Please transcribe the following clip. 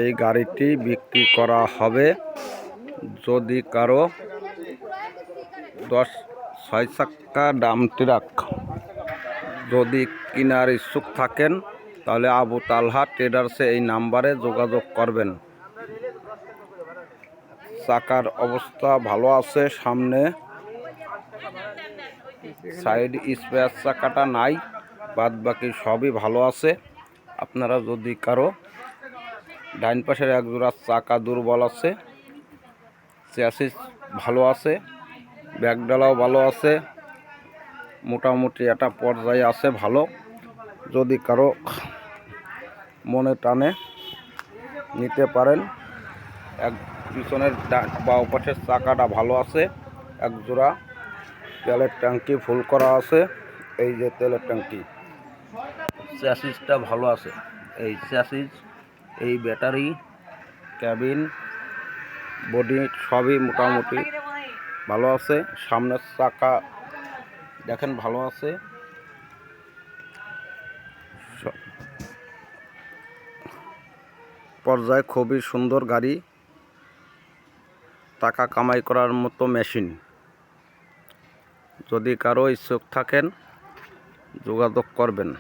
এই গাড়িটি বিক্রি করা হবে। যদি কারো 6 চাক্কা ডাম ট্রাক যদি কেনার ইচ্ছুক থাকেন তাহলে আবু তালহা ট্রেডার্সে এই নাম্বারে যোগাযোগ করবেন। চাকার অবস্থা ভালো আছে, সামনে সাইড স্পেয়ার চাকাটা নাই, বাদ বাকি সবই ভালো আছে। আপনারা যদি কারো ডাইন পাশের এক জোড়া চাকা দুর্বল আছে, চ্যাসিস ভালো আছে, ব্যাকডালাও ভালো আছে, মোটামুটি একটা পর্যায়ে আছে ভালো। যদি কারো মনে টানে নিতে পারেন। এক পিছনের বাম পাশের চাকাটা ভালো আছে, এক জোড়া তেলের ট্যাঙ্কি ফুল করা আছে। এই যে তেলের ট্যাঙ্কি, চ্যাসিসটা ভালো আছে। এই চ্যাসিস, এই ব্যাটারি, ক্যাবিন, বডি সবই মোটামুটি ভালো আছে। সামনের চাকা দেখেন ভালো আছে। পর্যায়ে খুবই সুন্দর গাড়ি, টাকা কামাই করার মতো মেশিন। যদি কারো ইচ্ছুক থাকেন যোগাযোগ করবেন।